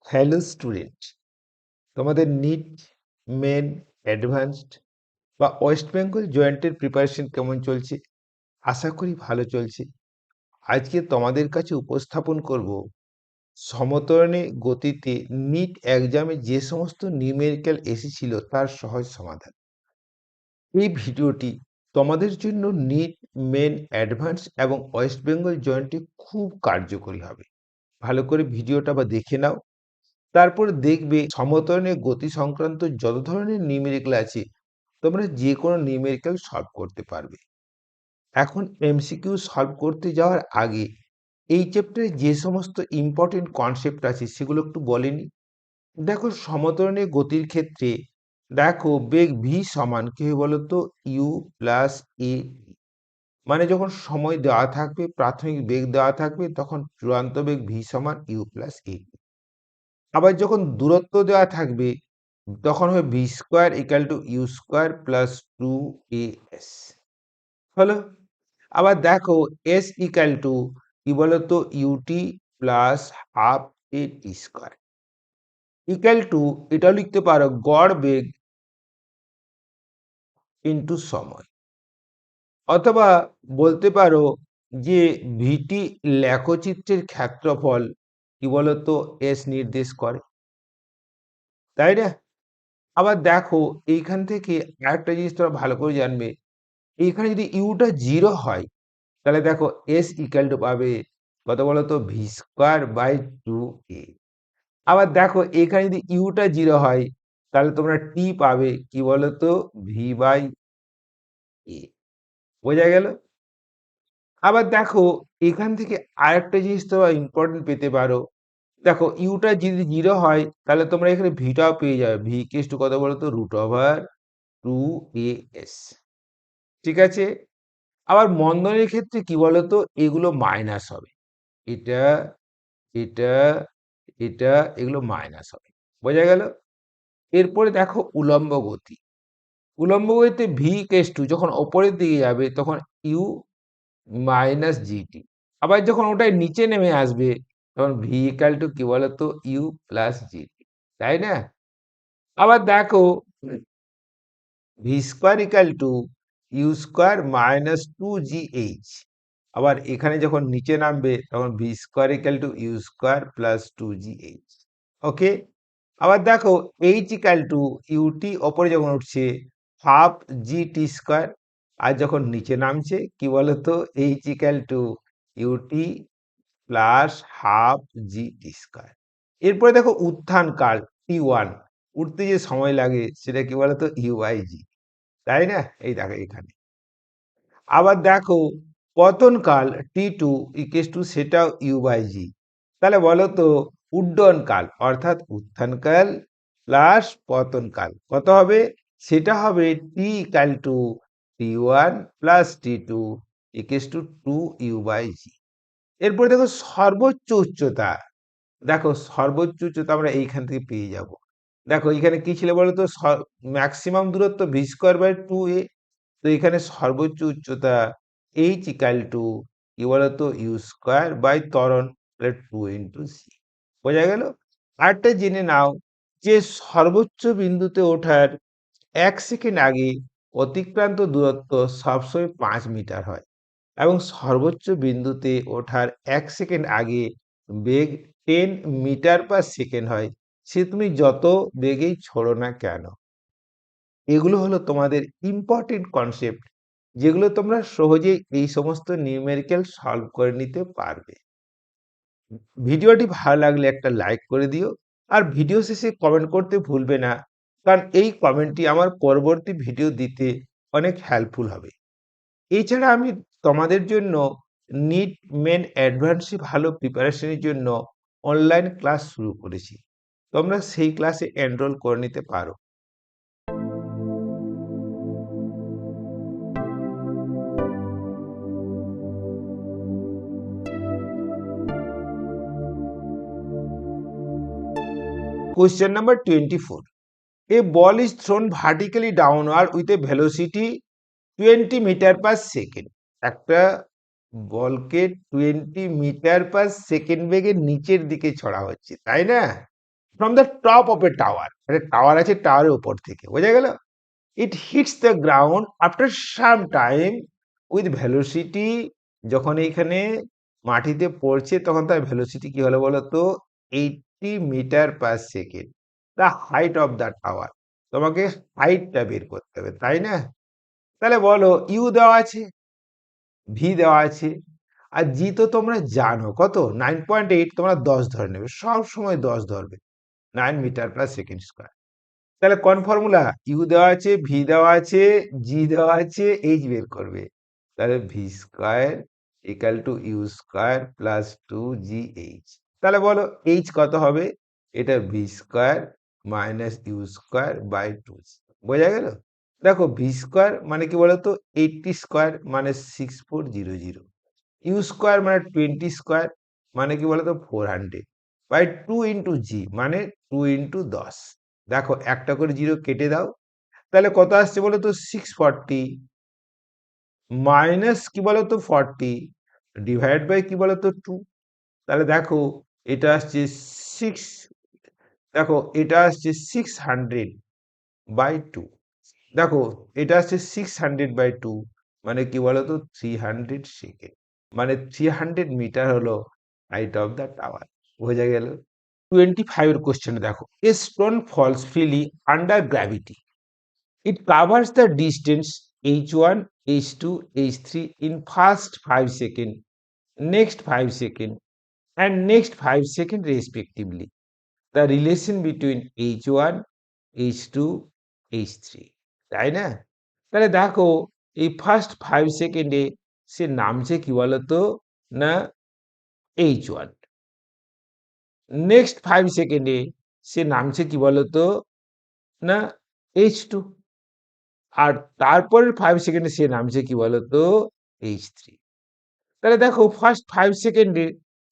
Hello student, তোমাদের NEET, main, advanced বা West Bengal জয়েন্টের প্রিপারেশন কেমন চলছে? আশা করি ভালো চলছে। আজকে তোমাদের কাছে উপস্থাপন করব সমতরণে গতিতে নিট এক্সামে যে সমস্ত নিউমেরিক্যাল এসেছিল তার সহজ সমাধান। এই ভিডিওটি তোমাদের জন্য নিট, মেন, অ্যাডভান্স এবং ওয়েস্ট বেঙ্গল জয়েন্টে খুব কার্যকরী হবে। ভালো করে ভিডিওটা দেখে নাও। তারপর দেখবে সমতরণের গতি সংক্রান্ত যত ধরনের নিউমেরিক্যাল আছে তোমরা যে কোনো নিউমেরিক্যাল সলভ করতে পারবে। এখন এমসিকিউ সলভ করতে যাওয়ার আগে এই চ্যাপ্টারে যে সমস্ত ইম্পর্টেন্ট কনসেপ্ট আছে সেগুলো একটু বলেনি। দেখো, সমতরণের গতির ক্ষেত্রে দেখো বেগ ভি সমান কি হয় বলতো? ইউ প্লাস এ। মানে যখন সময় দেওয়া থাকবে, প্রাথমিক বেগ দেওয়া থাকবে, তখন চূড়ান্ত বেগ ভি সমান ইউ প্লাস এ। আবার যখন দূরত্ব দেওয়া থাকবে তখন হবে v square equal to u square plus 2as হলো। আবার দেখো এস ইকাল টু কি বলতো? U t plus half a t square equal to, এটাও লিখতে পারো গড় বেগ ইন্টু সময়, অথবা বলতে পারো যে ভিটি লেখচিত্রের ক্ষেত্রফল কি বলতো? এস নির্দেশ করে, তাই না? আবার দেখো এইখান থেকে আরেকটা জিনিস তোমরা ভালো করে জানবে, এইখানে যদি ইউটা 0 হয় তাহলে দেখো এস ইকাল টু পাবে কত বলতো? V square by 2a। আবার দেখো এখানে যদি ইউটা 0 হয় তাহলে তোমরা টি পাবে কি বলতো? ভি বাই এ। বোঝা গেল? আবার দেখো এখান থেকে আরেকটা জিনিস তোমরা ইম্পর্টেন্ট পেতে পারো। দেখো ইউটা যদি 0 হয় তাহলে তোমরা এখানে ভিটাও পেয়ে যাবে, ভি ইকুয়ালস টু কত বলতো? Root over 2as। ঠিক আছে? আবার মন্দনের ক্ষেত্রে কি বলতো? এগুলো মাইনাস হবে, এটা, এটা, এটা, এগুলো মাইনাস হবে। বোঝা গেল? এরপরে দেখো উলম্ব গতি। উলম্ব গতিতে ভি ইকুয়ালস টু যখন ওপরের দিকে যাবে তখন ইউ মাইনাস জিটি। আবার যখন ওটাই নিচে নেমে আসবে তখন ভি ইকাল টু কি বলতো? ইউ প্লাস জিটি, তাই না? আবার দেখো v square equal to u square minus 2gh। আবার এখানে যখন নিচে নামবে তখন v square equal to u square plus 2gh। Okay. আবার দেখো এইচ ইকাল টু ইউটি ওপরে যখন উঠছে হাফ জি টি স্কোয়ার, আর যখন নিচে নামছে কি বলতো? H equal to u t plus half g t square. এরপরে দেখো উত্থান কাল T1, উঠতে যে সময় লাগে সেটা কি বলতো? ইউ বাই জি, তাই না? এই দেখো এখানে। আবার দেখো পতনকাল T2 ইকুয়ালস টু সেটাও ইউ বাই জি। তাহলে বলো তো উড্ডয়নকাল অর্থাৎ উত্থানকাল প্লাস পতনকাল কত হবে? সেটা হবে T equal to T1 plus T2 equals to 2u by g. এরপরে দেখো সর্বোচ্চ উচ্চতা। দেখো সর্বোচ্চ উচ্চতা আমরা এইখান থেকে পেয়ে যাব। দেখো এখানে কি ছিল বলতো? ম্যাক্সিমাম দূরত্ব ভি স্কোয়ার বাই 2a। তো এখানে সর্বোচ্চ উচ্চতা এইচ ইকাল টু কি বলতো? ইউ স্কোয়ার বাই ত্বরণ 2 × সি। বোঝা গেল? আরেকটা জেনে নাও যে সর্বোচ্চ বিন্দুতে ওঠার 1 সেকেন্ড আগে অতিক্রান্ত দূরত্ব সবসময় 5 মিটার হয় এবং সর্বোচ্চ বিন্দুতে ওঠার 1 সেকেন্ড আগে বেগ 10 মিটার/সেকেন্ড হয়, সে তুমি যত বেগেই ছোড়ো না কেন। এগুলো হলো তোমাদের ইম্পর্টেন্ট কনসেপ্ট, যেগুলো তোমরা সহজেই এই সমস্ত নিউমেরিক্যাল সলভ করে নিতে পারবে। ভিডিওটি ভালো লাগলে একটা লাইক করে দিও, আর ভিডিও শেষে কমেন্ট করতে ভুলবে না, কারণ এই কমেন্টটি আমার পরবর্তী ভিডিও দিতে অনেক হেল্পফুল হবে। এছাড়া আমি তোমাদের জন্য নিট, মেন, অ্যাডভান্সে ভালো প্রিপারেশনের জন্য অনলাইন ক্লাস শুরু করেছি, তোমরা সেই ক্লাসে এনরোল করে নিতে পারো। Question number 24. A ball is thrown vertically downward with a velocity 20 metre per second. একটা বলকে 20 মিটার/সেকেন্ড বেগে নিচের দিকে ছড়া হচ্ছে, তাই না? From the top of a tower, একটা টাওয়ার আছে, টাওয়ারের উপর থেকে, বোঝা গেল? It hits the ground after some time with velocity, যখন এইখানে মাটিতে পড়ছে তখন তার ভেলোসিটি কি হলো বলো তো, 80 metre per second, the height of the tower. তোমাকে হাইটটা বের করতে হবে, তাই না? তাহলে বলো, ইউ দেওয়া আছে, ভি দেওয়া আছে, আর জি তো তোমরা জানো কত, 9.8, তোমরা 10 ধরে নেবে, সব সময় 10 ধরবে, 9 মিটার পার সেকেন্ড স্কোয়ার। তাহলে কোন ফর্মুলা, ইউ দেওয়া আছে, ভি দেওয়া আছে, জি দেওয়া আছে, এইচ বের করবে। তাহলে v square equal to u square plus 2GH। তাহলে বলো এইচ কত হবে, এটা v square minus u square by 2, বোঝা গেল? দেখো ভি স্কোয়ার মানে কি বলতো, 80 স্কোয়ার মানে 6400, ইউ স্কোয়ার মানে 20 স্কোয়ার মানে কি বলতো 400, বাই 2 × জি মানে 2 × 10। দেখো একটা করে জিরো কেটে দাও, তাহলে কত আসছে বলো তো, 640 মাইনাস কি বলতো 40 ডিভাইড বাই কি বলতো 2। তাহলে দেখো এটা আসছে 6, দেখো এটা আসছে 600/2, দেখো এটা আসছে 600/2 মানে কি বলতো 300 সেকেন্ড, মানে 300 মিটার হলো হাইট অফ দ্য টাওয়ার, বোঝা গেল? 25 এর কোশ্চেন দেখো, a stone falls freely under gravity, it covers the distance h1, h2, h3 in first 5 seconds, next 5 seconds and next 5 seconds respectively. The relation between h1, h2, h3, তাই না? তাহলে দেখো এই first 5 সেকেন্ডে সে নামছে কি বলতো, না h1, নেক্সট 5 সেকেন্ডে সে নামছে কি বলতো, না h2, আর তারপরের 5 সেকেন্ডে সে নামছে কি বলতো, h3। তাহলে দেখো ফার্স্ট 5 সেকেন্ডে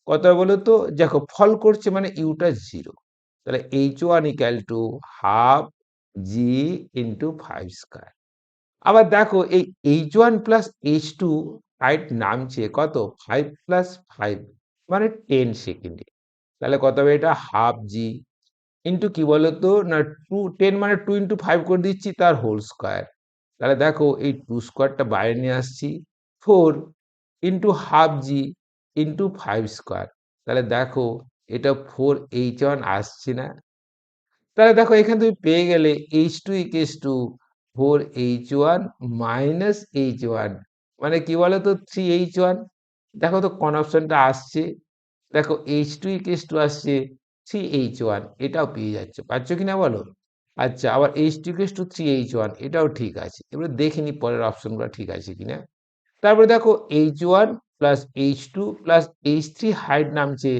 কত বলতো, দেখো ফল করছে মানে ইউটা 0, তাহলে h1 equal to half g into 5 square. আবার দেখো এই h1 প্লাস h2 হাইট নামছে কত, 5 প্লাস 5 মানে 10 সেকেন্ডে, তাহলে কত হবে, এটা হাফ জি ইন্টু কি বলতো না 10 মানে 2 × 5 করে দিচ্ছি তার হোল স্কয়ার। তাহলে দেখো এই 2 স্কয়ারটা বাইরে নিয়ে আসছি, 4 into half g into 5 square. তাহলে দেখো এটা 4h1 আসছে না? তাহলে দেখো এখানে তুমি পেয়ে গেলে h2 equals to 4h1 minus h1 মানে কি বলতো 3h1। দেখো তো কোন অপশনটা আসছে, দেখো h2 ইকুয়ালস টু আসছে 3h1, এটাও পেয়ে যাচ্ছে, পাচ্ছ কিনা বলো? আচ্ছা, আবার h2 ইকুয়ালস টু 3h1, এটাও ঠিক আছে। এবারে দেখে নি পরের অপশনগুলো ঠিক আছে কিনা। তারপরে দেখো h1 plus h2 plus h3 height নামছে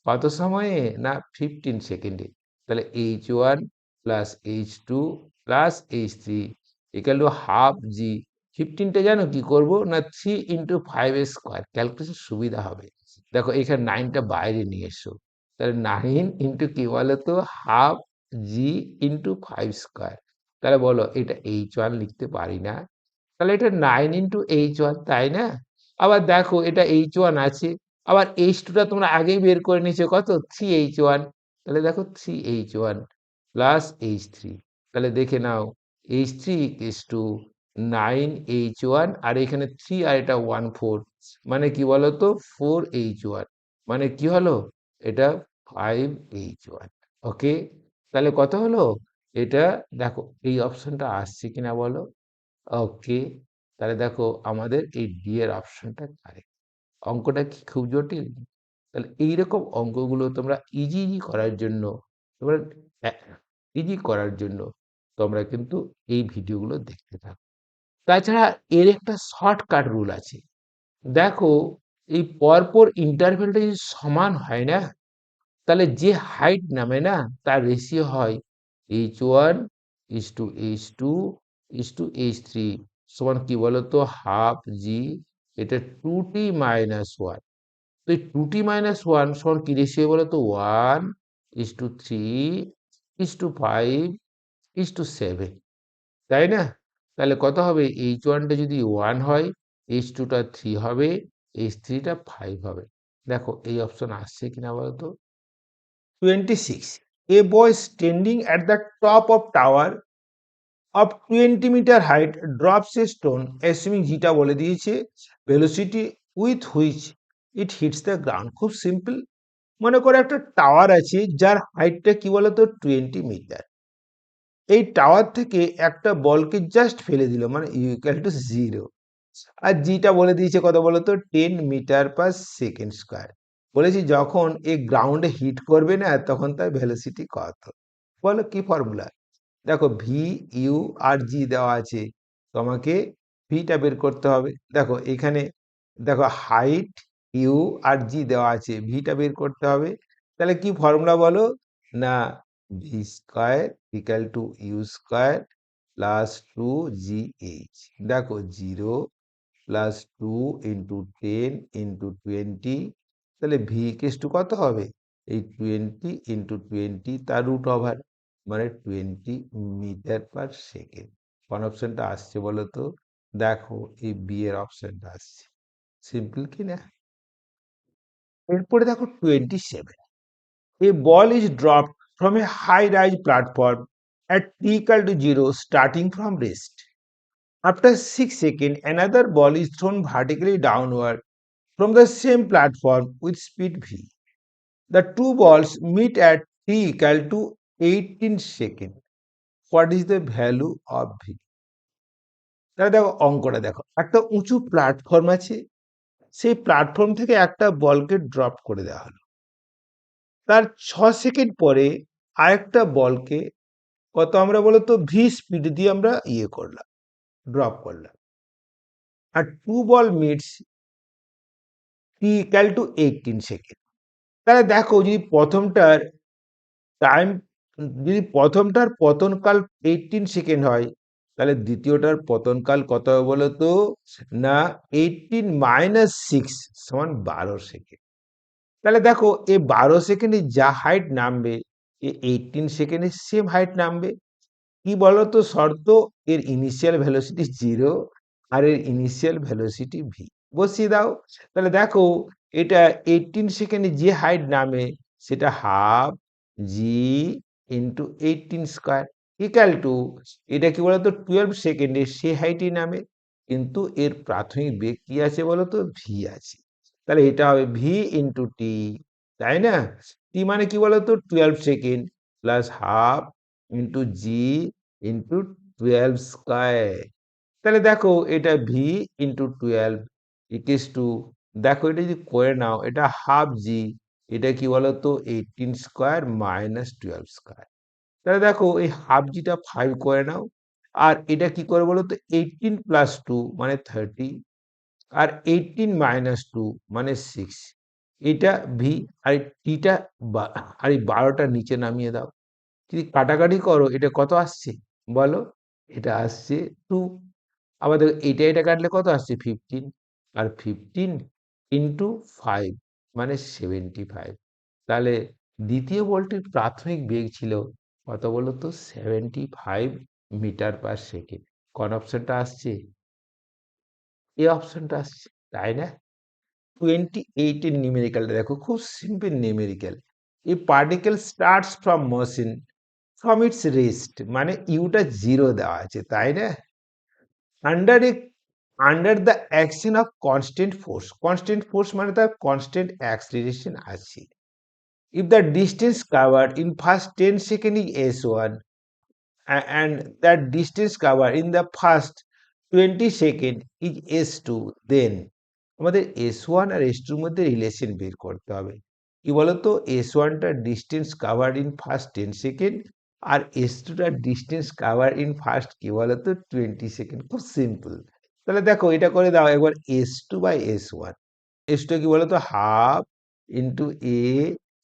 কত সময়ে, না 15 সেকেন্ডে। তাহলে h1 plus h2 plus h3 equal to half g. 15টা জানো কি করব, না 3 × 5 এর স্কয়ার, ক্যালকুলেশন সুবিধা হবে। দেখো এখানে 9টা বাইরে নিয়ে এসো, তাহলে 9 ইন্টু কি বলতো হাফ জি ইন্টু 5 স্কয়ার। তাহলে বলো এটা h1 লিখতে পারি না? তাহলে এটা 9 × h1, তাই না? আবার দেখো এটা h1 আছে, আবার h2 টা তোমরা আগেই বের করে নিয়েছো কত, 3h1। তাহলে দেখো 3h1 প্লাস h3, তাহলে দেখে নাও h3 ইকুয়ালস টু 9h1, আর এখানে 3 আর এটা 1 4 মানে কি বলতো 4h1, মানে কি হলো, এটা 5h1। ওকে, তাহলে কত হলো এটা, দেখো এই অপশনটা আসছে কিনা বলো। ওকে, তাহলে দেখো আমাদের এই ডি এর অপশনটা কারেক্ট। অঙ্কটা কি খুব জটিল? তাহলে এইরকম অঙ্কগুলো তোমরা ইজি করার জন্য, তোমরা ইজি করার জন্য তোমরা কিন্তু এই ভিডিওগুলো দেখতে থাকো। তাছাড়া এর একটা শর্টকাট রুল আছে। দেখো এই পরপর ইন্টারভ্যালটা যদি সমান হয় না, তাহলে যে হাইট নামে না তার রেশিও হয় h1 h2 h3 সমান কি বলতো হাফ জি, এটা 2t মাইনাস 1। তো এই 2t মাইনাস 1 সমান কি রেশিও বলতো 1:3:5:7, তাই না? তাহলে কত হবে, h1 টা যদি 1 হয়, h2 টা 3 হবে, h3 টা 5 হবে। দেখো এই অপশন আসছে কিনা বলতো। 26 a boy standing at the top of tower of 20 meter height drops a stone assuming যেটা বলে দিয়েছে velocity with which it hits the ground। খুব সিম্পল। মনে করো একটা টাওয়ার আছে যার হাইটটা কি বলতো 20 মিটার। এই টাওয়ার থেকে একটা বলকে জাস্ট ফেলে দিল মানে ইকুয়াল টু 0। আর যেটা বলে দিয়েছে কত বলতো 10 মিটার/সেকেন্ড স্কয়ার। বলেছি যখন এই গ্রাউন্ডে হিট করবে না তখন তার ভেলোসিটি কত। বলো কি ফর্মুলা? দেখো ভি ইউ আর জি দেওয়া আছে, তোমাকে ভিটা বের করতে হবে। দেখো এখানে দেখো হাইট ইউ আর জি দেওয়া আছে, ভিটা বের করতে হবে। তাহলে কি ফর্মুলা বলো না, v square equal to u square plus 2gh। দেখো 0 প্লাস 2 × 10 × 20, তাহলে ভি ইকুয়াল টু কত হবে? এই 20 × 20 তার রুট ওভার মানে 20 মিটার/সেকেন্ড। কোন অপশনটা আসছে বলো তো? দেখো এই বি এর অপশনটা আসছে। সিম্পল কি না? এরপরে দেখো 27, a ball is dropped from a high rise platform at t equal to 0 starting from rest. After 6 seconds, another ball is thrown vertically downward from the same platform with speed v. The two balls meet at t equal to 18 seconds. What is the value of v? তাহলে দেখো অঙ্কটা দেখো, একটা উঁচু platform আছে, সেই platform থেকে একটা বলকে ড্রপ করে দেওয়া হলো। তার 6 সেকেন্ড পরে আরেকটা বলকে কত আমরা বলতো ভি স্পিড দিয়ে আমরা করলাম, ড্রপ করলাম। আর two ball meets t equal to 18 second. তাহলে দেখো টাইম যদি প্রথমটার পতনকাল 18 সেকেন্ড হয়, তাহলে দ্বিতীয়টার পতনকাল কত হবে বলতো না 18 - 6 সমান 12 সেকেন্ড। তাহলে দেখো এই 12 সেকেন্ডে যা হাইট নামবে এই 18 সেকেন্ডে সেম হাইট নামবে। কি বলতো শর্ত? এর ইনিশিয়াল ভেলোসিটি 0 আর এর ইনিশিয়াল ভেলোসিটি ভি। বসিয়ে দাও। তাহলে দেখো এটা 18 সেকেন্ডে যে হাইট নামে সেটা half g into 18 square equal two এটা কি বলতো 12 সেকেন্ডে সে হাইটই নামে, কিন্তু এর প্রাথমিক বেগ কি আছে বলতো ভি আছে। তাহলে এটা হবে ভি ইন্টু টি, তাই না? টি মানে কি বলতো 12 সেকেন্ড প্লাস হাফ ইন্টু জি ইন্টু 12 স্কয়ার। তাহলে দেখো এটা ভি ইন্টু 12 ইকুয়ালস টু, দেখো এটা যদি করে নাও এটা হাফ জি, এটা কি বলতো 18 স্কয়ার মাইনাস 12 স্কয়ার। তাহলে দেখো এই হাফ জিটা 5 করে নাও, আর এটা কি করে বলতো 18 প্লাস 2 মানে 30, আর 18 মাইনাস 2 মানে 6। এটা ভি আর টিটা আর এই 12টা নিচে নামিয়ে দাও। যদি কাটাকাটি করো এটা কত আসছে বলো? এটা আসছে 2। আবার দেখো এটা কাটলে কত আসছে 15, আর 15 ইন্টু 5 মানে 75। তাহলে দ্বিতীয় বলটির প্রাথমিক বেগ ছিল কত বলতো 75 মিটার/সেকেন্ড। কোন অপশনটা আসছে? এই অপশনটা আসছে, তাই না? 28 এর নিউমেরিক্যালটা দেখো, খুব simple numerical. A particle starts from motion from its rest, মানে ইউটা 0 দেওয়া আছে, তাই না? Under A under the action of constant force, constant force মানে তার কনস্ট্যান্ট অ্যাক্সিলারেশন আছে। If the distance covered in first 10 second is s1 and that distance covered in the first 20 second is s2, then আমাদের s1 আর s2 এর মধ্যে relation বের করতে হবে। কি বলতো s1 টার distance covered in first 10 second আর s2 টার ডিস্টেন্স কাভার্ড ইন ফার্স্ট কি বলতো 20 সেকেন্ড। খুব সিম্পল। তাহলে দেখো এটা করে দাও একবার s2/s1। s2 কি বলতো হাফ ইন্টু এ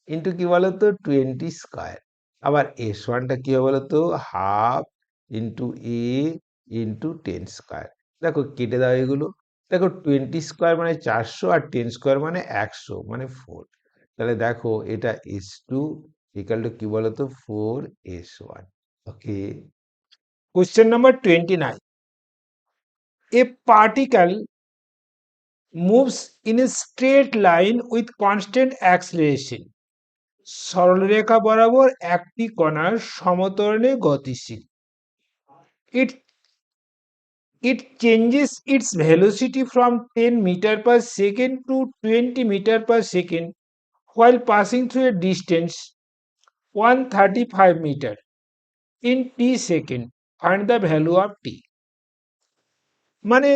ইন্টু কি বলতো 20 স্কয়ার। আবার s1 টা কি হবে বলতো হাফ ইন্টু এ ইন্টু 10 স্কয়ার। দেখো কেটে দাও এগুলো। দেখো 20 স্কয়ার মানে 400 আর 10 স্কয়ার মানে 100 মানে 4। তাহলে দেখো এটা s2 ইকুয়াল টু কি বলতো 4s1। Okay. Question number 29, A particle moves in a straight line with constant acceleration. সরলরেখা বরাবর একটি কণার সমত্বরণে গতিশীল। ইট It changes its velocity from 10 meter per second to 20 meter per second while passing through a distance 135 meter in t second. Find the value of t. মানে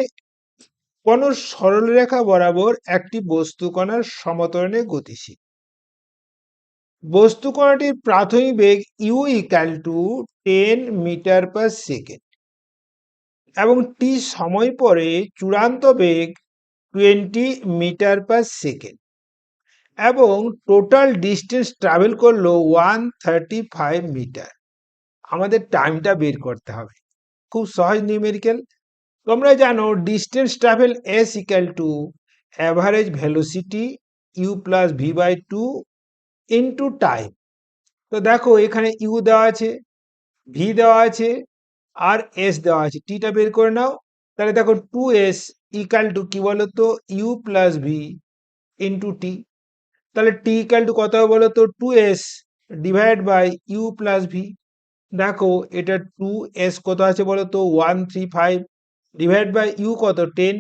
কোন সরলরেখা বরাবর একটি বস্তু কণার সমত্বরণে গতিশীল। বস্তু কণাটির প্রাথমিক বেগ u equal to 10 metre per second এবং টি সময় পরে চূড়ান্ত বেগ 20 মিটার পার সেকেন্ড এবং টোটাল ডিস্টেন্স ট্রাভেল করলো 135 মিটার। আমাদের টাইমটা বের করতে হবে, খুব সহজ নিউমেরিক্যাল। তোমরা জানো distance travel s equal to average velocity u plus v by two into time. তো দেখো এখানে ইউ দেওয়া আছে, ভি দেওয়া আছে আর এস দেওয়া আছে, টিটা বের করে নাও। তাহলে দেখো 2s ইকুয়াল টু কি বলতো u plus v into t. তাহলে টি ইকুয়াল টু কত হবে বলো তো 2s divide by u plus v. দেখো এটা 2s কত আছে বলো তো 135 ডিভাইড বাই ইউ কত 10,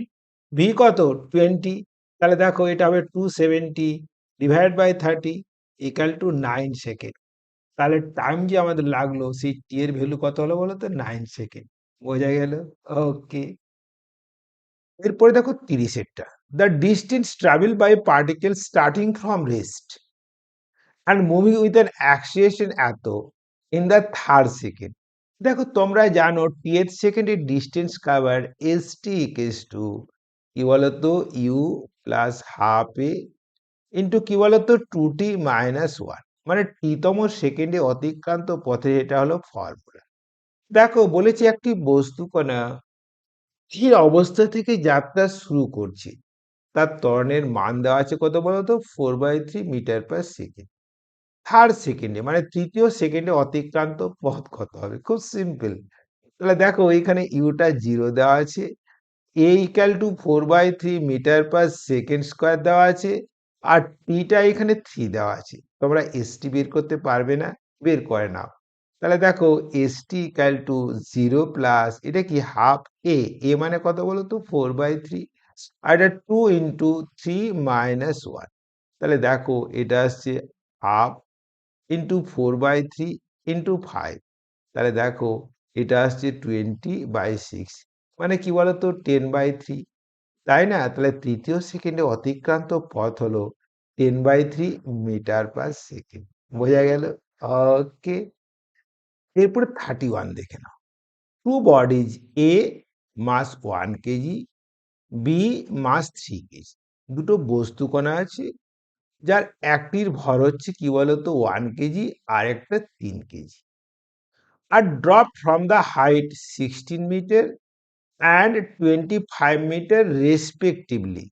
ভি কত 20। তাহলে দেখো এটা হবে 270 divide by 30 equal to 9 second. তাহলে টাইম যে আমাদের লাগলো সেই টি এর ভ্যালু কত হলো বলো তো 9 সেকেন্ড। বোঝা গেল? ওকে। এরপরে দেখো 30 এরটা, the distance travel by particle starting from rest and moving with an acceleration এত in the third second। দেখো তোমরা জানো th সেকেন্ডের distance cover s t equals to কি বলতো u plus half a into কি বলতো 2t মাইনাস 1, মানে টিতম সেকেন্ডে অতিক্রান্ত পথে এটা হলো ফর্মুলা। দেখো বলেছি একটি বস্তু কণা স্থির অবস্থা থেকে যাত্রা শুরু করছে, তার ত্বরণের মান দেওয়া আছে কত বলতো 4/3 মিটার পার সেকেন্ড। থার্ড সেকেন্ডে মানে তৃতীয় সেকেন্ডে অতিক্রান্ত পথ কত হবে? খুব সিম্পল। তাহলে দেখো এইখানে ইউটা 0 দেওয়া আছে, a equal to 4/3 metre per second square দেওয়া আছে আর টিটা এখানে 3 দেওয়া আছে। তোমরা এসটি বের করতে পারবে না, বের করে নাও। তাহলে দেখো এসটি ইকাল টু 0 প্লাস এটা কি হাফ এ, এ মানে কত বলো তো 4/3 আর এটা 2 ইন্টু 3 মাইনাস 1। তাহলে দেখো এটা আসছে হাফ ইন্টু 4/3 ইন্টু 5। তাহলে দেখো এটা আসছে 20/6, মানে কি বলতো 10/3, তাই না? তাহলে তৃতীয় সেকেন্ডে অতিক্রান্ত পথ হলো 10/3 মিটার পার সেকেন্ড। বোঝা গেল? ওকে। এরপরে 31 দেখে নাও। টু বডিজ এ মাস 1 কেজি, বি মাস 3 কেজি। দুটো বস্তু কণা আছে যার একটির ভর হচ্ছে কি বলতো 1 কেজি আর একটা 3 কেজি, আর drop from the height 16 metre and 25 metre respectively.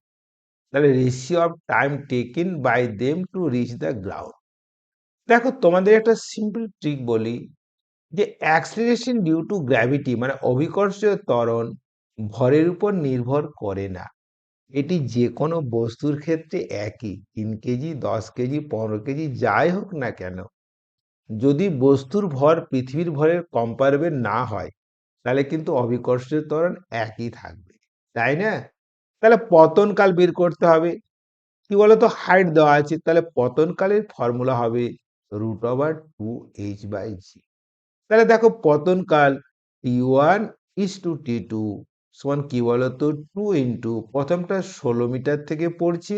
তাহলে ratio of time taken by them to reach the ground. দেখো তোমাদের একটা সিম্পল ট্রিক বলি, যে অ্যাক্সিলারেশন ডিউ টু গ্র্যাভিটি মানে অভিকর্ষীয় ত্বরণ ভরের উপর নির্ভর করে না। এটি যে কোনো বস্তুর ক্ষেত্রে একই, 3 কেজি 10 কেজি 15 কেজি যাই হোক না কেন, যদি বস্তুর ভর পৃথিবীর ভরের কম্পারেবল না হয় তাহলে কিন্তু অভিকর্ষীয় ত্বরণ একই থাকবে, তাই না? তাহলে পতনকাল বের করতে হবে। কি বলতো হাইট দেওয়া আছে, তাহলে পতনকালের ফর্মুলা হবে √2h/g। তাহলে দেখো পতনকাল t1 ইস টু t2 সমান কি বলতো 2 ইন্টু প্রথমটা 16 মিটার থেকে পড়ছে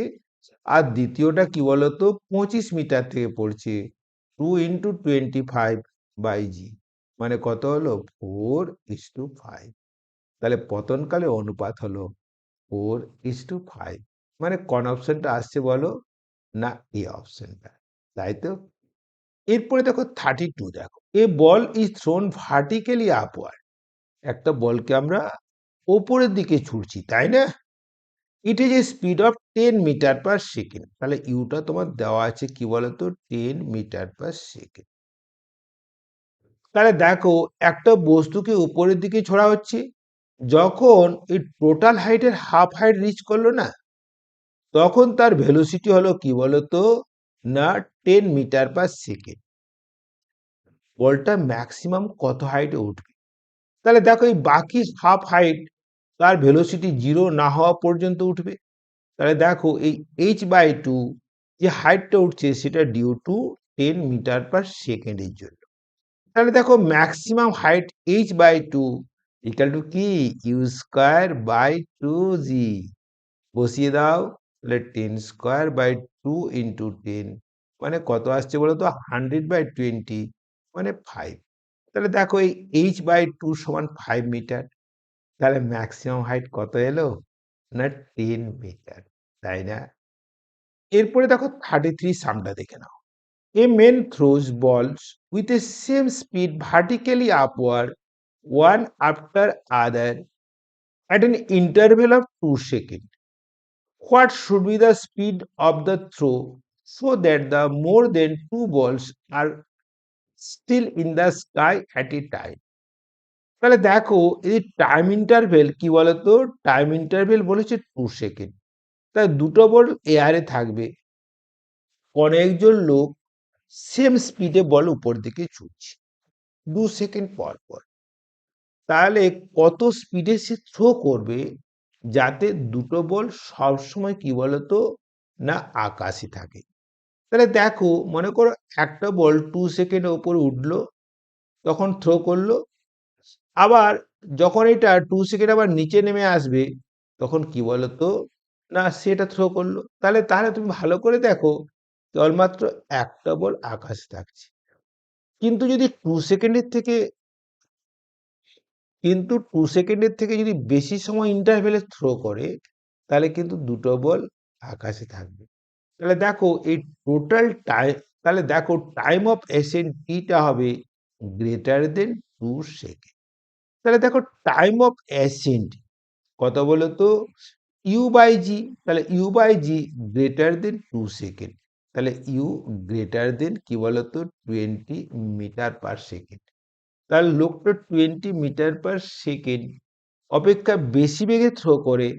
আর দ্বিতীয়টা কি বলতো 25 মিটার থেকে পড়ছে, 2 ইন্টু 25/g, মানে কত হলো 4:5। তাহলে পতনকালে অনুপাত হলো 4:5, মানে কোন অপশনটা আসছে বলো না এ অপশনটা, তাই তো? এরপরে দেখো 32, দেখো a ball is thrown vertically upward. একটা বলকে আমরা ওপরের দিকে ছুড়ছি, তাই না? It is a speed of 10 metre per second. তাহলে ইউটা তোমার দেওয়া আছে কি বলতো 10 মিটার পার সেকেন্ড। তাহলে দেখো একটা বস্তুকে উপরের দিকে ছোড়া হচ্ছে, যখন এই টোটাল হাইটের হাফ হাইট রিচ করলো না, তখন তার ভেলোসিটি হলো কি বলতো না 10 মিটার/সেকেন্ড, বলটা ম্যাক্সিমাম কত হাইটে উঠবে। তাহলে দেখো এই বাকি হাফ হাইট তার ভেলোসিটি 0 না হওয়া পর্যন্ত উঠবে। তাহলে দেখো এই h/2 যে হাইটটা উঠছে সেটা ডিউ টু 10 মিটার/সেকেন্ড এর জন্য। তাহলে দেখো maximum height h/2 equal to কি u²/2g, বসিয়ে দাও। তাহলে 10^²/2 ইন্টু 10 মানে কত আসছে বলো তো 100/20 মানে 5। তাহলে দেখো এই h/2 সমান 5 মিটার। তাহলে ম্যাক্সিমাম হাইট কত এলো না 10 মিটার, তাই না? এরপরে দেখো 33 সামটা দেখে নাও। A man throws balls with the same speed vertically upward, one after other, at an interval of 2 seconds. What should be the speed of the throw so that the more than two balls are still in the sky at a time? তাহলে দেখো এই time interval কি বলতো, time interval বলেছে 2 second. তাই দুটো বল এয়ারে থাকবে, অনেকজন লোক সেম স্পিডে বল উপর দিকে ছুটছে 2 সেকেন্ড পর পর। তাহলে কত স্পিডে সে থ্রো করবে যাতে দুটো বল সবসময় কি বলতো না আকাশে থাকে। তাহলে দেখো মনে করো একটা বল 2 সেকেন্ডের উপরে উঠলো, তখন থ্রো করলো, আবার যখন এটা 2 সেকেন্ড আবার নিচে নেমে আসবে তখন কি বলতো না সেটা থ্রো করলো। তাহলে তাহলে তুমি ভালো করে দেখো কেবলমাত্র একটা বল আকাশে থাকছে। কিন্তু যদি 2 সেকেন্ডের থেকে কিন্তু 2 সেকেন্ডের থেকে যদি বেশি সময় ইন্টারভেলে থ্রো করে তাহলে কিন্তু দুটো বল আকাশে থাকবে। তাহলে দেখো এই টোটাল টাইম, তাহলে দেখো টাইম অফ অ্যাসেন্ট টিটা হবে গ্রেটার দেন 2 সেকেন্ড। তাহলে দেখো টাইম অফ অ্যাসেন্ট কত বলো তো u/g, তাহলে u/g গ্রেটার দেন 2 সেকেন্ড। তাহলে ইউ গ্রেটার দেন কি বলতো 20 মিটার/সেকেন্ড। তাহলে লোকটা 20 মিটার/সেকেন্ড অপেক্ষা বেশি বেগে থ্রো করে,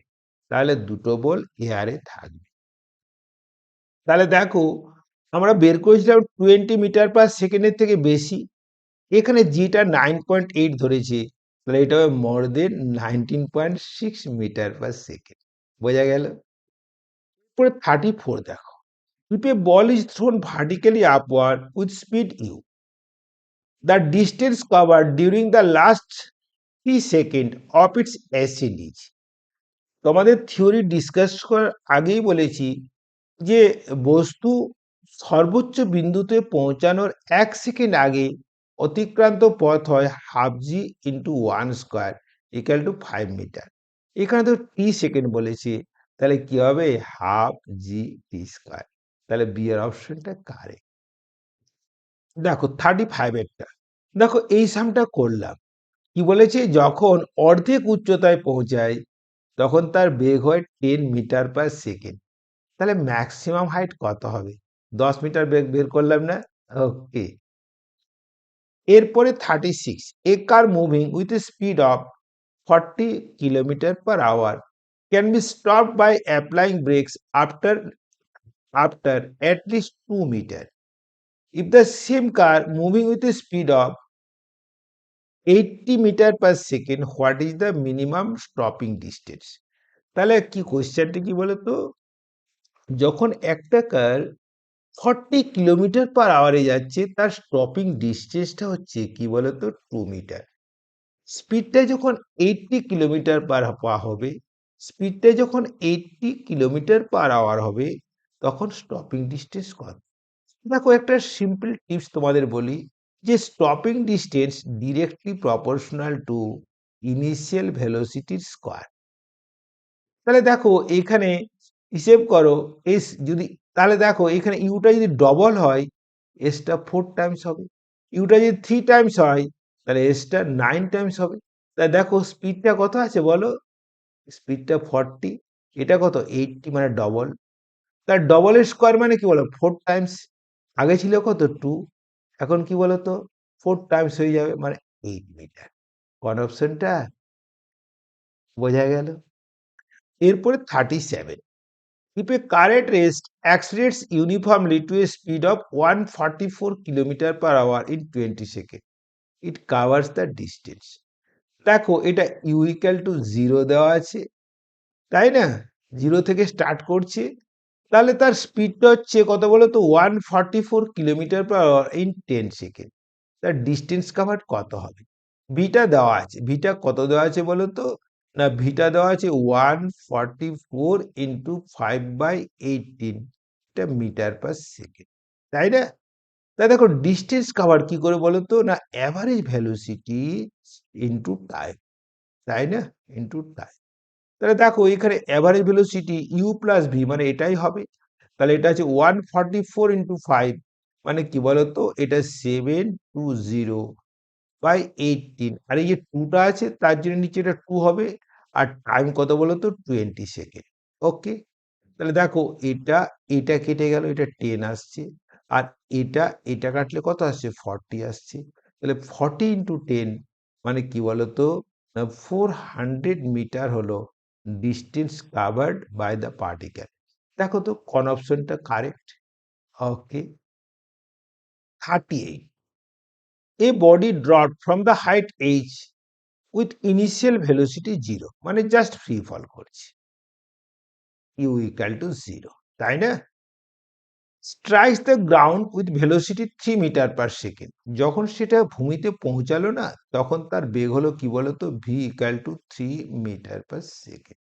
তাহলে দুটো বল এয়ারে থাকবে। তাহলে দেখো আমরা বের করেছিলাম 20 মিটার/সেকেন্ডের থেকে বেশি, এখানে যেটা 9.8 ধরেছে, তাহলে এটা হবে মোর দেন 19.6 মিটার/সেকেন্ড। বোঝা গেল? পরে 34 দেখো, if a ball is thrown vertically upward with speed u, the distance covered during the last 3 seconds of its ascent is। তোমাদের থিওরি ডিসকাস করার আগেই বলেছি যে বস্তু সর্বোচ্চ বিন্দুতে পৌঁছানোর 1 সেকেন্ড আগে অতিক্রান্ত পথ হয় half g into 1² equal to 5 metre. এখানে তো টি সেকেন্ড বলেছে, তাহলে কি হবে হাফ জি টি²। তাহলে বি এর অপশনটা কারেক্ট। দেখো 35 এরটা দেখো এই সামটা করলাম, কি বলেছে যখন অর্ধেক উচ্চতায় পৌঁছায় তখন তার বেগ হয় 10 মিটার/সেকেন্ড। তাহলে ম্যাক্সিমাম হাইট কত হবে? 10 মিটার বেগ বের করলাম না? ওকে। এরপরে 36, a car moving with speed of 40 kilometre hour can be stop by applying brakes after at least 2 metre. If the same car moving with speed of 80 metre second what is the minimum stopping distance? তাহলে কি কোয়েশ্চেনটা কি বলতো, যখন একটা কার 40 কিলোমিটার/আওয়ারে যাচ্ছে তার stopping ডিস্টেন্সটা হচ্ছে কি বলতো 2 মিটার। স্পিডটা যখন 80 কিলোমিটার/আওয়ার হবে, স্পিডটা যখন 80 কিলোমিটার/আওয়ার হবে তখন স্টপিং ডিস্টেন্স কত? দেখো একটা সিম্পল টিপস তোমাদের বলি যে stopping distance directly proportional to initial ভেলোসিটির স্কোয়ার। তাহলে দেখো এখানে হিসেব করো এস যদি, তাহলে দেখো এখানে ইউটা যদি ডবল হয় এসটা 4 টাইমস হবে, ইউটা যদি 3 টাইমস হয় তাহলে এসটা 9 টাইমস হবে। তাহলে দেখো স্পিডটা কত আছে বলো, স্পিডটা 40, এটা কত 80 মানে ডবল। তার ডবলের স্কোয়ার মানে কি বলো 4 টাইমস। আগে ছিল কত 2, এখন কি বলতো 4 টাইমস হয়ে যাবে মানে 8 মিটার। কোন অপশনটা? বোঝা গেল? এরপরে 37, If a car at rest accelerates uniformly to a speed of 144 kilometre per hour in 20 seconds, it covers the distance. দেখো এটা u equal to 0 দেওয়া আছে, তাই না? 0 থেকে স্টার্ট করছে, তাহলে তার স্পিডটা হচ্ছে কত বলো তো 144 kilometre per hour in 10 second. তার ডিস্টেন্স কাভার কত হবে? ভিটা দেওয়া আছে, ভিটা কত দেওয়া আছে বলো তো? না, ভিটা দেওয়া আছে 144 ইন্টু 5/18, এটা মিটার পার সেকেন্ড, তাই না? তাই দেখো ডিস্টেন্স কাভার কি করে বলো তো? না, অ্যাভারেজ ভেলোসিটি ইন্টু টাইম, তাই না? Into time. তাহলে দেখো এখানে average velocity u plus v, মানে এটাই হবে। তাহলে এটা আছে 144 ইন্টু 5, মানে কি বলতো? এটা 720/18, আর এই যে 2টা আছে তার জন্য নিচে এটা 2 হবে, আর টাইম কত বলতো? 20 সেকেন্ড। ওকে, তাহলে দেখো এটা কেটে গেল, এটা 10 আসছে, আর এটা কাটলে কত আসছে? 40 আসছে। তাহলে 40 ইন্টু 10, মানে কি বলতো? না, 400 মিটার হলো distance covered by the particle. দেখো তো কোন অপশনটা correct? Okay. 38, a body dropped from the height h with initial velocity 0, মানে জাস্ট ফ্রি ফল করছে, u equal to 0, তাই না? Strikes the ground with velocity 3 metre per second, যখন সেটা ভূমিতে পৌঁছালো না, তখন তার বেগ হলো কি বলতো? V equal to 3 metre per second.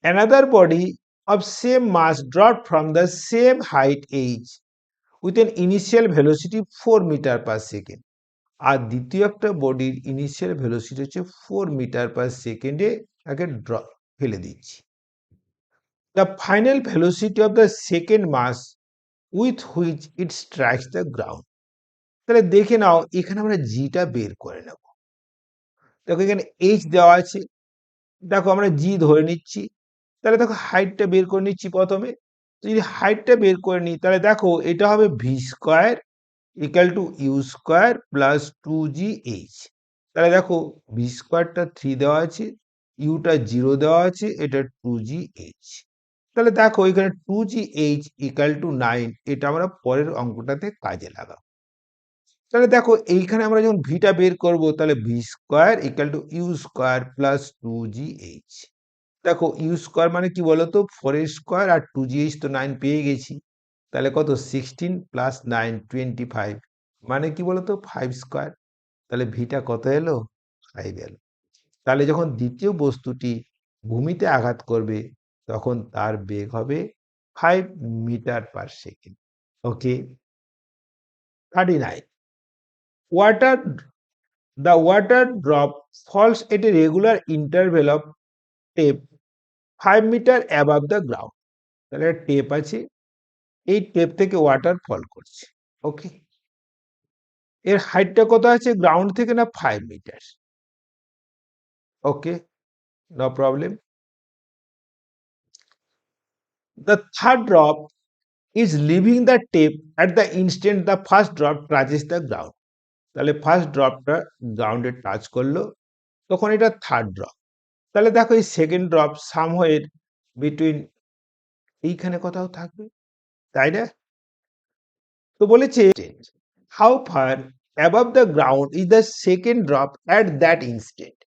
Another body of same mass drop from the same height h with an initial velocity 4 metre per second, আর দ্বিতীয় একটা বডির ইনিশিয়াল ভেলোসিটি হচ্ছে 4 মিটার পার সেকেন্ডে, তাকে ড্রপ ফেলে দিচ্ছি। The final velocity of the second mass with which it strikes the ground. তাহলে দেখে নাও, এখানে আমরা জিটা বের করে নেব। দেখো এখানে এইচ দেওয়া আছে, দেখো আমরা জি ধরে নিচ্ছি। তাহলে দেখো হাইটটা বের করে নিচ্ছি প্রথমে। যদি হাইটটা বের করে নিই, তাহলে দেখো এটা হবে v square equal to u square plus 2gh। তাহলে দেখো ভি স্কোয়ারটা 3 দেওয়া আছে, ইউটা 0 দেওয়া আছে, এটা 2gh। তাহলে দেখো এখানে 2gh ইকুয়াল টু 9, এটা আমরা পরের অঙ্কটাতে কাজে লাগাবো। তাহলে দেখো এইখানে আমরা যখন ভিটা বের করব, তাহলে v square equal to u square plus 2gh। দেখো ইউ স্কোয়ার মানে কি বলতো? 4 এর স্কোয়ার, আর 2gh তো 9 পেয়ে গেছি। তাহলে কত? 16 প্লাস 9 25, মানে কি বলতো? 5 স্কোয়ার। তাহলে ভিটা কত এলো? 5 এলো। তাহলে যখন দ্বিতীয় বস্তুটি ভূমিতে আঘাত করবে, তখন তার বেগ হবে 5 metre per second. Okay. 39, water the water drop falls at a regular interval of tape 5 metre above the ground। তাহলে টেপ আছে, এই টেপ থেকে ওয়াটার ফল করছে। ওকে, এর হাইটটা কত আছে গ্রাউন্ড থেকে? না, 5 metre. Okay, no problem. The third drop is leaving the tape at the instant the first drop touches the ground. তাহলে ফার্স্ট ড্রপটা গ্রাউন্ডে টাচ করলো, তখন এটা থার্ড ড্রপ। তাহলে দেখো এই সেকেন্ড ড্রপ সামহোয়ার বিটুইন, এইখানে কোথাও থাকবে, তাই না? তো বলেছে how far above the ground is the second drop at that instant.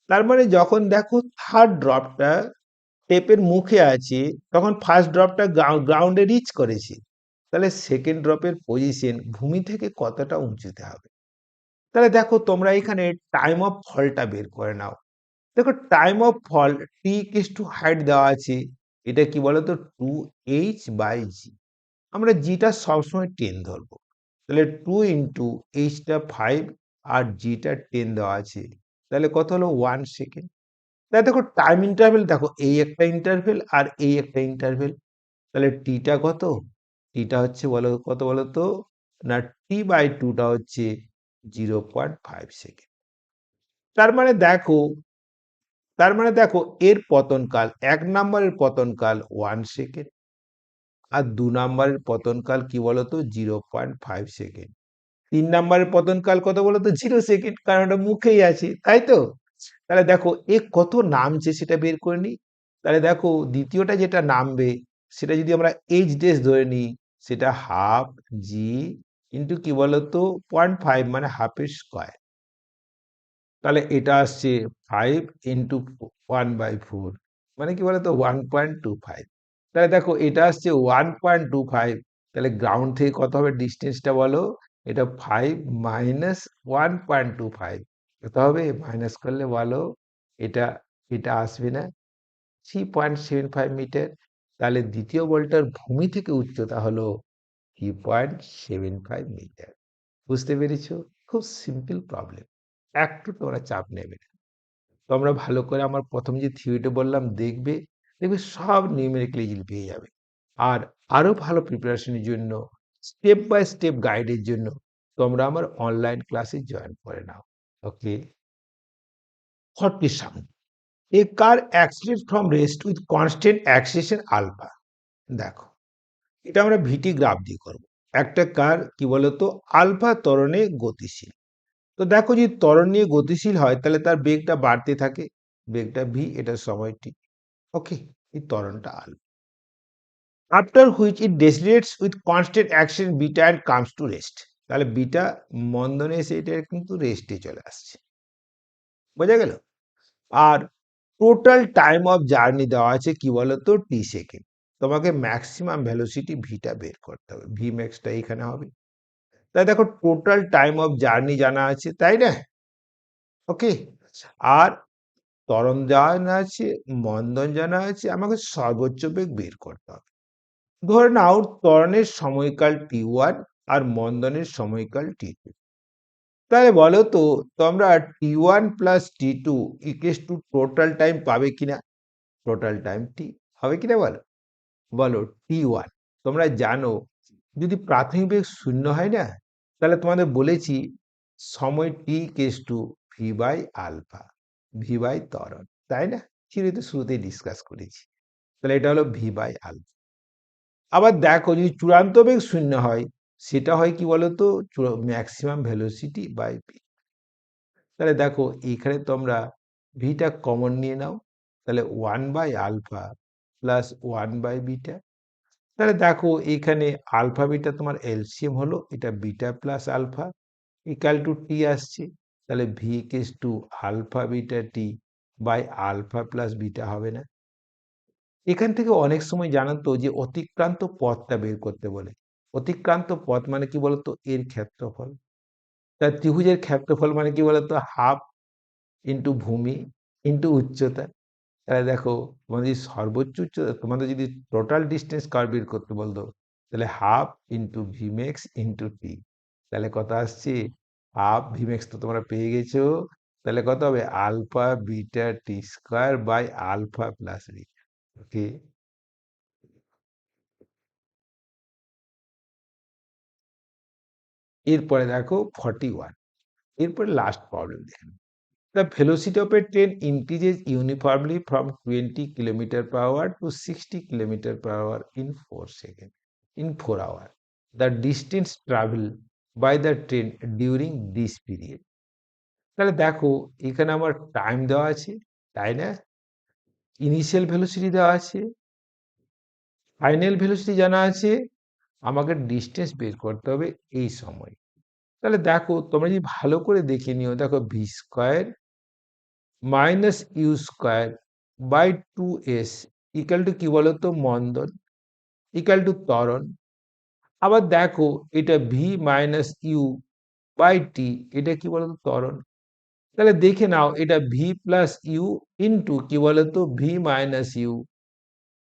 তার মানে যখন দেখো থার্ড ড্রপটা টেপের মুখে আছে, তখন ফার্স্ট ড্রপটা গ্রাউন্ডে রিচ করেছে, তাহলে সেকেন্ড ড্রপের পজিশন ভূমি থেকে কতটা উঁচুতে হবে। তাহলে দেখো তোমরা এখানে টাইম অফ ফলটা বের করে নাও। দেখো time of fall t equals to height দেওয়া আছে, এটা কি বলতো? 2h/g। আমরা জিটা সবসময় 10 ধরবো। তাহলে 2 ইন্টু এইচটা 5 আর জিটা 10 দেওয়া আছে, তাহলে কত হলো? 1 সেকেন্ড। তাহলে দেখো টাইম ইন্টারভেল, দেখো এই একটা ইন্টারভেল আর এই একটা ইন্টারভেল, তাহলে টিটা কত? টিটা হচ্ছে বলো কত বলো তো? না, t/2টা হচ্ছে 0.5 সেকেন্ড। তার মানে দেখো এর পতনকাল, 1 নম্বরের পতনকাল 1 সেকেন্ড, আর 2 নম্বরের পতনকাল কি বলতো? 0.5 সেকেন্ড। 3 নম্বরের পতনকাল কত বলতো? 0 সেকেন্ড, কারণ ওটা মুখেই আছে, তাই তো? তাহলে দেখো এ কত নামছে সেটা বের করে নিই। তাহলে দেখো দ্বিতীয়টা যেটা নামবে সেটা যদি আমরা এইচ ডেস ধরে নিই, সেটা হাফ জি ইন্টু কি বলতো 0.5 মানে হাফের স্কোয়ার। তাহলে এটা আসছে 5 ইন্টু 1/4 মানে কি বলতো 1.25। তাহলে দেখো এটা আসছে 1.25। তাহলে গ্রাউন্ড থেকে কত হবে ডিস্টেন্সটা বলো? এটা 5 মাইনাস 1.25 কত হবে? মাইনাস করলে বলো এটা এটা আসবে না 3.75 মিটার। তাহলে দ্বিতীয় বলটার ভূমি থেকে উচ্চতা হলো 3.75 মিটার। বুঝতে পেরেছো? খুব সিম্পল প্রবলেম, একটু তোমরা চাপ নেবে না। তোমরা ভালো করে আমার প্রথম যে থিওরিটা বললাম দেখবে, দেখবে সব নিউমেরিক্যাল ইজিলি পেয়ে যাবে। আর আরো ভালো প্রিপারেশনের জন্য স্টেপ বাই স্টেপ গাইডের জন্য তোমরা আমার অনলাইন ক্লাসে জয়েন করে নাও। Okay. 47, a car accelerate from rest with constant acceleration alpha. দেখো এটা আমরা ভিটি গ্রাফ দিয়ে করব। একটা কার কি বলতো আলফা ত্বরণে গতিশীল। তো দেখো যদি ত্বরণ নিয়ে গতিশীল হয় তাহলে তার বেগটা বাড়তে থাকে, বেগটা ভি, এটা সময়টি। ওকে, এই ত্বরণটা alpha. After which it decelerates with constant action beta and comes to rest. তাহলে বিটা মন্দনে এসে এটা কিন্তু রেস্টে চলে আসছে। বোঝা গেল? আর টোটাল টাইম অফ জার্নি দেওয়া আছে কি বলতো টি সেকেন্ড। তোমাকে ম্যাক্সিমাম ভেলোসিটি ভিটা বের করতে হবে, ভি ম্যাক্সটা এখানে হবে। তাই দেখো টোটাল টাইম অফ জার্নি জানা আছে, তাই না? ওকে। আর ত্বরণ জানা আছে, মন্দন জানা আছে, আমাকে সর্বোচ্চ বেগ বের করতে হবে। ধরে নাও ত্বরণের সময়কাল t1 আর মন্দনের সময়কাল t2। তাহলে বলো তো তোমরা t1 plus t2 equals two total time পাবে কিনা? টোটাল টাইম টি হবে কিনা বলো? বলো t1 তোমরা জানো যদি প্রাথমিক বেগ শূন্য হয় না, তাহলে তোমাদের বলেছি সময় t equals to v by alpha, v by ত্বরণ, তাই না? থিওরিতে শুরুতেই ডিসকাস করেছি। তাহলে এটা হলো ভি বাই আলফা। আবার দেখো যদি চূড়ান্ত বেগ শূন্য হয়, সেটা হয় কি বলতো ম্যাক্সিমাম ভেলোসিটি বাই ভি। তাহলে দেখো এখানে তোমরা ভিটা কমন নিয়ে নাও, তাহলে 1/α প্লাস 1/β। তাহলে দেখো এখানে আলফা বিটা তোমার এলসিএম হলো, এটা beta plus alpha equal to t আসছে। তাহলে v equals to alpha beta t by alpha plus beta হবে না? এখান থেকে অনেক সময় জানান তো যে অতিক্রান্ত পথটা বের করতে বলে। অতিক্রান্ত পথ মানে কি বলতো এর ক্ষেত্রফল। তার ত্রিভুজের ক্ষেত্রফল মানে কি বলতো হাফ ইন্টু ভূমি ইন্টু উচ্চতা। তাহলে দেখো তোমাদের যদি সর্বোচ্চ উচ্চতা, তোমাদের যদি টোটাল ডিস্টেন্স কার বের করতে বলতো, তাহলে হাফ ইন্টু ভিমেক্স ইন্টু টি। তাহলে কত আসছে? হাফ ভিমেক্স তো তোমরা পেয়ে গেছো। তাহলে কত হবে? Alpha beta t square by alpha plus beta. Okay. এরপরে দেখো 41, এরপরে লাস্ট প্রবলেম দেখেন। The velocity of a train increases uniformly from 20 kilometre per hour to 60 kilometre per hour in 4 second in 4 hour. The distance travel by the train during this period. তাহলে দেখো এখানে আমার time দেওয়া আছে, তাই না? Initial velocity দেওয়া আছে, ফাইনাল ভেলোসিটি জানা আছে, আমাকে ডিস্টেন্স বের করতে হবে এই সময়। তাহলে দেখো তোমরা যদি ভালো করে দেখে নিও, দেখো v square minus u square by 2s equal to কি বলতো মন্দন ইকাল টু ত্বরণ। আবার দেখো এটা v minus u by t, এটা কি বলতো ত্বরণ। তাহলে দেখে নাও এটা ভি প্লাস ইউ ইন্টু কি বলতো ভি মাইনাস ইউ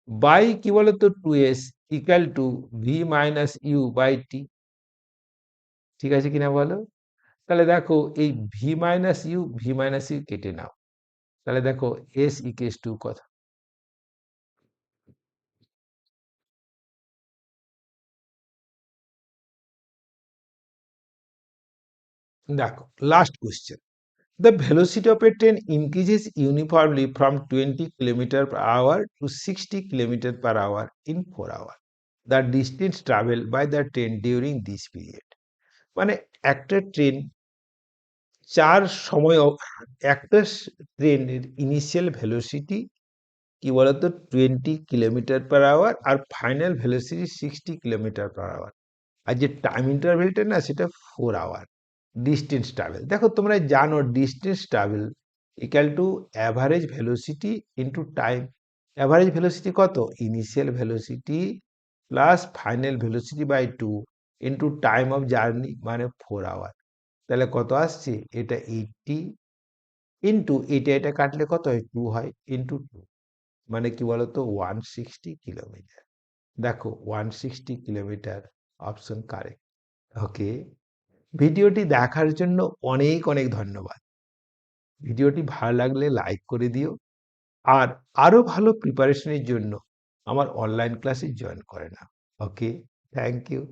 বাই কি বলতো 2s equal to v minus u by t. ঠিক আছে কিনা বলো? তাহলে দেখো এই ভি মাইনাস ইউ কেটে নাও। তাহলে দেখো এস ইকুয়ালস টু কত? দেখো last question. The velocity of a train increases uniformly from 20 kilometers per hour to 60 kilometers per hour in 4 hours. The distance traveled by the train during this period. মানে একটা train চার সময় একটা ট্রেনের initial velocity কি বলতো 20 কিলোমিটার/আওয়ার আর final velocity 60 কিলোমিটার/আওয়ার। আর যে time ইন্টারভেলটা না সেটা 4 আওয়ার। ডিস্টেন্স ট্রাভেল দেখো তোমরা জানো distance travel equal to average velocity into time. Average velocity কত? Initial velocity plus final velocity by 2 into time of journey মানে 4 আওয়ার। তাহলে কত আসছে? এটা 80 ইন্টু এটা কাটলে কত হয়? 2 হয় ইন্টু 2 মানে কি বলতো 160 কিলোমিটার। দেখো 160 কিলোমিটার অপশন কারেক্ট। ওকে, ভিডিওটি দেখার জন্য অনেক অনেক ধন্যবাদ। ভিডিওটি ভালো লাগলে লাইক করে দিও আর আরো ভালো প্রিপারেশনের জন্য আমার অনলাইন ক্লাসে জয়েন করে নাও। ওকে, থ্যাংক ইউ।